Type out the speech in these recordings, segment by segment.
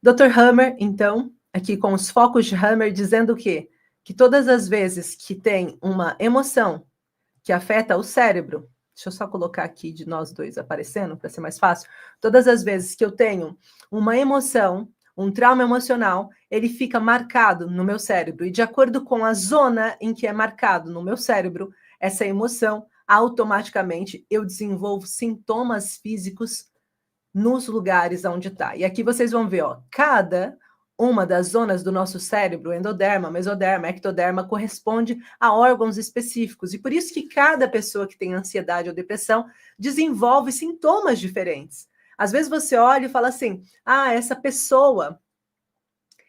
Dr. Hammer, então, aqui com os focos de Hammer, dizendo o quê? Que todas as vezes que tem uma emoção que afeta o cérebro, deixa eu só colocar aqui de nós dois aparecendo, para ser mais fácil, todas as vezes que eu tenho uma emoção, um trauma emocional, ele fica marcado no meu cérebro, e de acordo com a zona em que é marcado no meu cérebro, essa emoção, automaticamente eu desenvolvo sintomas físicos nos lugares onde está. E aqui vocês vão ver, ó, cada uma das zonas do nosso cérebro, endoderma, mesoderma, ectoderma, corresponde a órgãos específicos. E por isso que cada pessoa que tem ansiedade ou depressão desenvolve sintomas diferentes. Às vezes você olha e fala assim, essa pessoa,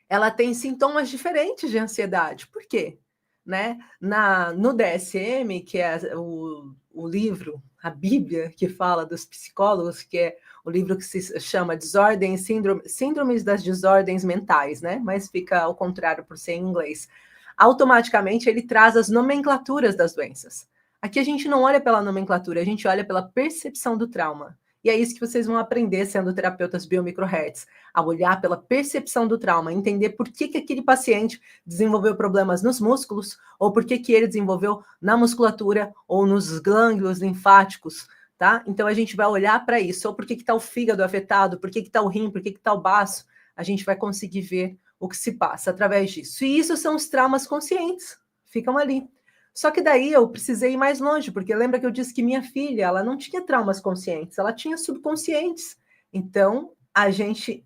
ela tem sintomas diferentes de ansiedade. Por quê? Né? No DSM, que é o livro, a Bíblia que fala dos psicólogos, que é o livro que se chama Desordem, Síndromes das Desordens Mentais, né? Mas fica ao contrário por ser em inglês. Automaticamente ele traz as nomenclaturas das doenças. Aqui a gente não olha pela nomenclatura, a gente olha pela percepção do trauma. E é isso que vocês vão aprender sendo terapeutas biomicrohertz, a olhar pela percepção do trauma, entender por que aquele paciente desenvolveu problemas nos músculos, ou por que ele desenvolveu na musculatura ou nos glândulos linfáticos, tá? Então a gente vai olhar para isso, ou por que está o fígado afetado, por que está o rim, por que está o baço, a gente vai conseguir ver o que se passa através disso. E isso são os traumas conscientes, ficam ali. Só que daí eu precisei ir mais longe, porque lembra que eu disse que minha filha, ela não tinha traumas conscientes, ela tinha subconscientes. Então, a gente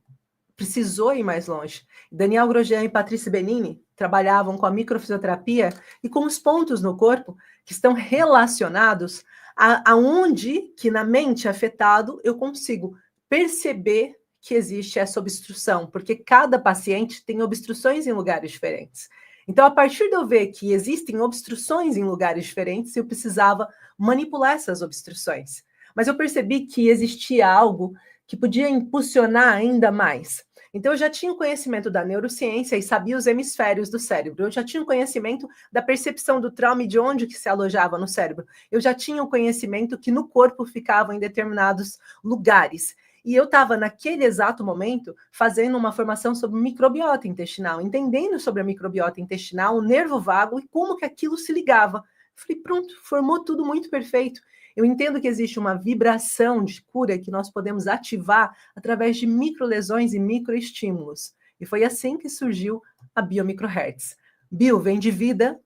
precisou ir mais longe. Daniel Grosjean e Patrícia Benini trabalhavam com a microfisioterapia e com os pontos no corpo que estão relacionados aonde que na mente afetado eu consigo perceber que existe essa obstrução, porque cada paciente tem obstruções em lugares diferentes. Então, a partir de eu ver que existem obstruções em lugares diferentes, eu precisava manipular essas obstruções. Mas eu percebi que existia algo que podia impulsionar ainda mais. Então, eu já tinha o conhecimento da neurociência e sabia os hemisférios do cérebro. Eu já tinha o conhecimento da percepção do trauma e de onde que se alojava no cérebro. Eu já tinha o conhecimento que no corpo ficavam em determinados lugares. E eu estava, naquele exato momento, fazendo uma formação sobre microbiota intestinal, entendendo sobre a microbiota intestinal, o nervo vago e como que aquilo se ligava. Falei, pronto, formou tudo muito perfeito. Eu entendo que existe uma vibração de cura que nós podemos ativar através de microlesões e microestímulos. E foi assim que surgiu a biomicrohertz. Bio vem de vida,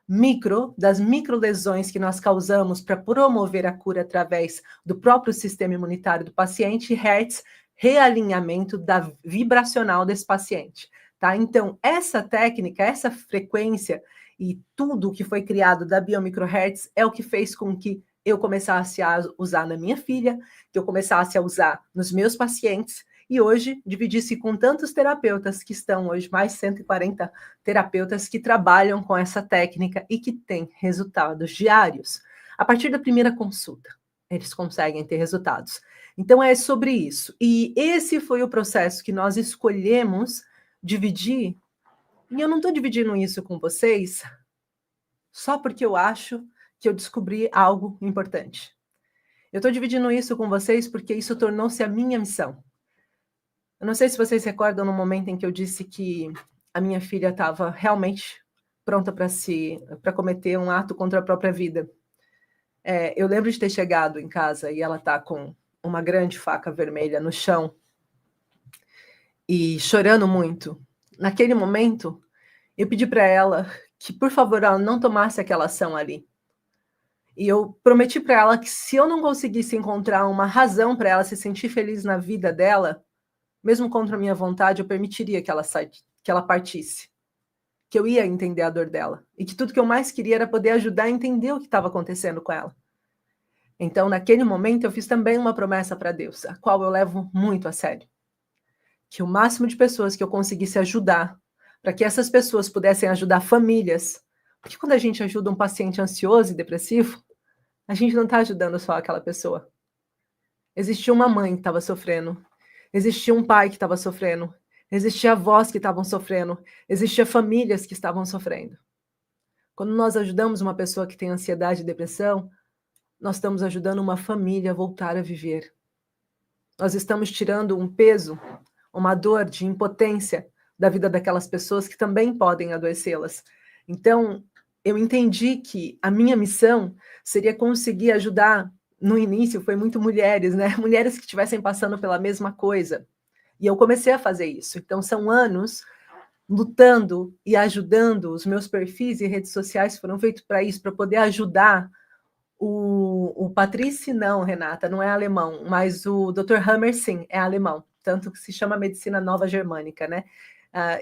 micro, das microlesões que nós causamos para promover a cura através do próprio sistema imunitário do paciente, e hertz, realinhamento da vibracional desse paciente. Tá? Então, essa técnica, essa frequência e tudo que foi criado da biomicrohertz é o que fez com que eu começasse a usar na minha filha, que eu começasse a usar nos meus pacientes, e hoje dividisse com tantos terapeutas que estão hoje, mais 140 terapeutas que trabalham com essa técnica e que têm resultados diários. A partir da primeira consulta, eles conseguem ter resultados. Então é sobre isso. E esse foi o processo que nós escolhemos dividir, e eu não estou dividindo isso com vocês só porque eu acho que eu descobri algo importante. Eu estou dividindo isso com vocês porque isso tornou-se a minha missão. Eu não sei se vocês recordam no momento em que eu disse que a minha filha estava realmente pronta para cometer um ato contra a própria vida. Eu lembro de ter chegado em casa e ela está com uma grande faca vermelha no chão e chorando muito. Naquele momento, eu pedi para ela que, por favor, ela não tomasse aquela ação ali. E eu prometi para ela que se eu não conseguisse encontrar uma razão para ela se sentir feliz na vida dela, mesmo contra a minha vontade, eu permitiria que ela partisse. Que eu ia entender a dor dela. E que tudo que eu mais queria era poder ajudar a entender o que estava acontecendo com ela. Então, naquele momento, eu fiz também uma promessa para Deus, a qual eu levo muito a sério. Que o máximo de pessoas que eu conseguisse ajudar, para que essas pessoas pudessem ajudar famílias. Porque quando a gente ajuda um paciente ansioso e depressivo, a gente não está ajudando só aquela pessoa. Existia uma mãe que estava sofrendo. Existia um pai que estava sofrendo. Existia avós que estavam sofrendo. Existia famílias que estavam sofrendo. Quando nós ajudamos uma pessoa que tem ansiedade e depressão, nós estamos ajudando uma família a voltar a viver. Nós estamos tirando um peso uma dor de impotência da vida daquelas pessoas que também podem adoecê-las. Então, eu entendi que a minha missão seria conseguir ajudar, no início foi muito mulheres, né? Mulheres que estivessem passando pela mesma coisa. E eu comecei a fazer isso. Então, são anos lutando e ajudando. Os meus perfis e redes sociais foram feitos para isso, para poder ajudar o Patrício, não, Renata, não é alemão, mas o Dr. Hammer, sim, é alemão, tanto que se chama Medicina Nova Germânica, né?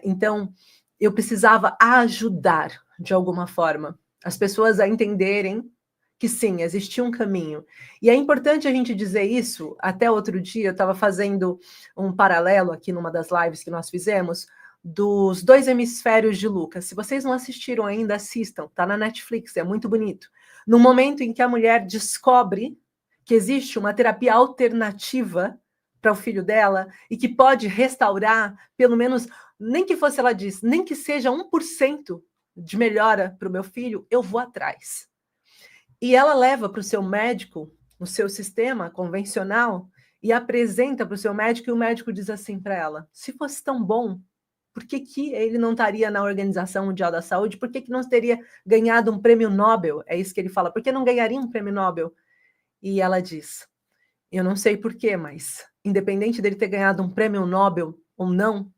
Então, eu precisava ajudar, de alguma forma, as pessoas a entenderem que sim, existia um caminho. E é importante a gente dizer isso. Até outro dia eu estava fazendo um paralelo aqui numa das lives que nós fizemos dos 2 hemisférios de Lucas. Se vocês não assistiram ainda, assistam, tá na Netflix, é muito bonito. No momento em que a mulher descobre que existe uma terapia alternativa para o filho dela e que pode restaurar, pelo menos, nem que fosse, ela diz, nem que seja 1% de melhora para o meu filho, eu vou atrás. E ela leva para o seu médico, no seu sistema convencional, e apresenta para o seu médico, e o médico diz assim para ela: se fosse tão bom, por que, que ele não estaria na Organização Mundial da Saúde? Por que, que não teria ganhado um prêmio Nobel? É isso que ele fala. Por que não ganharia um prêmio Nobel? E ela diz: eu não sei por quê, mas independente dele ter ganhado um prêmio Nobel ou não,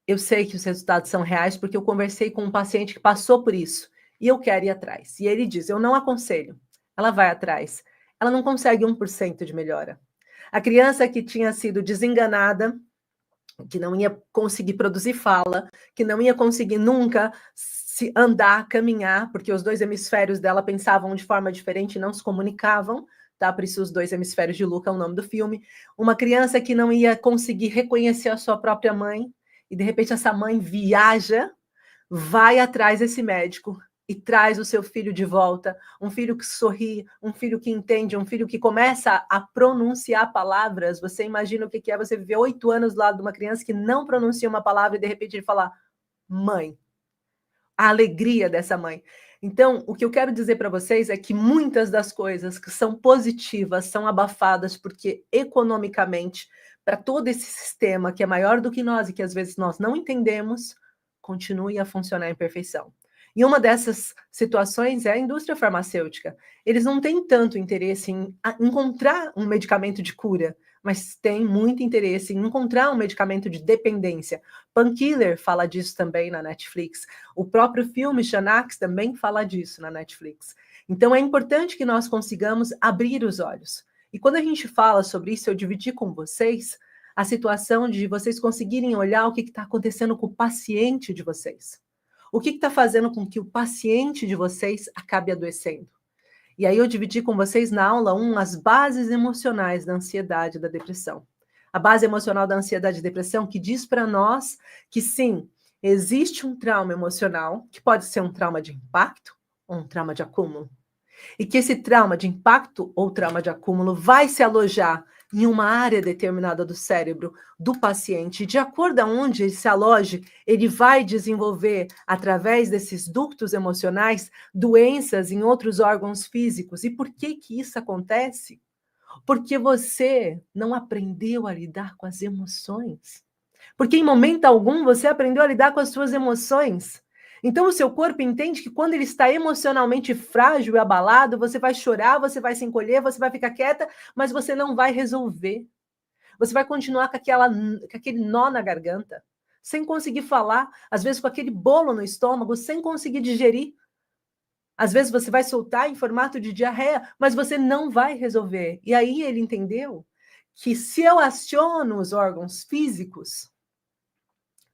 eu sei que os resultados são reais porque eu conversei com um paciente que passou por isso e eu quero ir atrás. E ele diz: eu não aconselho. Ela vai atrás. Ela não consegue 1% de melhora. A criança que tinha sido desenganada, que não ia conseguir produzir fala, que não ia conseguir nunca se andar, caminhar, porque os 2 hemisférios dela pensavam de forma diferente e não se comunicavam, tá? Por isso os 2 hemisférios de Luca é o nome do filme. Uma criança que não ia conseguir reconhecer a sua própria mãe, e de repente essa mãe viaja, vai atrás desse médico e traz o seu filho de volta, um filho que sorri, um filho que entende, um filho que começa a pronunciar palavras. Você imagina o que é você viver 8 anos do lado de uma criança que não pronuncia uma palavra e de repente ele fala mãe. A alegria dessa mãe. Então, o que eu quero dizer para vocês é que muitas das coisas que são positivas são abafadas porque economicamente, para todo esse sistema que é maior do que nós e que às vezes nós não entendemos, continue a funcionar em perfeição. E uma dessas situações é a indústria farmacêutica. Eles não têm tanto interesse em encontrar um medicamento de cura, mas têm muito interesse em encontrar um medicamento de dependência. Painkiller fala disso também na Netflix. O próprio filme Xanax também fala disso na Netflix. Então é importante que nós consigamos abrir os olhos. E quando a gente fala sobre isso, eu dividi com vocês a situação de vocês conseguirem olhar o que está acontecendo com o paciente de vocês. O que está fazendo com que o paciente de vocês acabe adoecendo? E aí eu dividi com vocês na aula 1 as bases emocionais da ansiedade e da depressão. A base emocional da ansiedade e depressão que diz para nós que sim, existe um trauma emocional, que pode ser um trauma de impacto ou um trauma de acúmulo. E que esse trauma de impacto ou trauma de acúmulo vai se alojar em uma área determinada do cérebro do paciente. De acordo a onde ele se aloje, ele vai desenvolver, através desses ductos emocionais, doenças em outros órgãos físicos. E por que que isso acontece? Porque você não aprendeu a lidar com as emoções. Porque em momento algum você aprendeu a lidar com as suas emoções. Então, o seu corpo entende que quando ele está emocionalmente frágil e abalado, você vai chorar, você vai se encolher, você vai ficar quieta, mas você não vai resolver. Você vai continuar com aquele nó na garganta, sem conseguir falar, às vezes com aquele bolo no estômago, sem conseguir digerir. Às vezes você vai soltar em formato de diarreia, mas você não vai resolver. E aí ele entendeu que se eu aciono os órgãos físicos,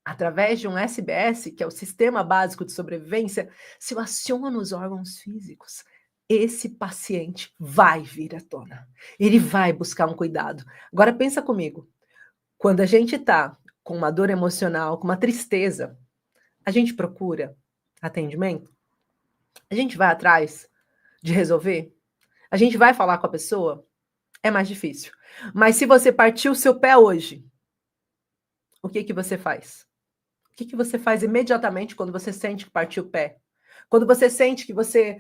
através de um SBS, que é o Sistema Básico de Sobrevivência, se eu aciono os órgãos físicos, esse paciente vai vir à tona. Ele vai buscar um cuidado. Agora pensa comigo. Quando a gente está com uma dor emocional, com uma tristeza, a gente procura atendimento? A gente vai atrás de resolver? A gente vai falar com a pessoa? É mais difícil. Mas se você partiu o seu pé hoje, o que que você faz? O que que você faz imediatamente quando você sente que partiu o pé? Quando você sente que você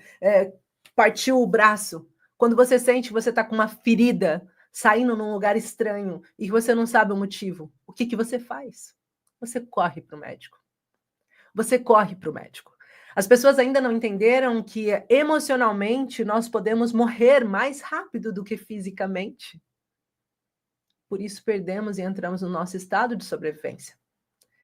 partiu o braço? Quando você sente que você está com uma ferida saindo num lugar estranho e você não sabe o motivo, o que você faz? Você corre para o médico. Você corre para o médico. As pessoas ainda não entenderam que emocionalmente nós podemos morrer mais rápido do que fisicamente. Por isso perdemos e entramos no nosso estado de sobrevivência.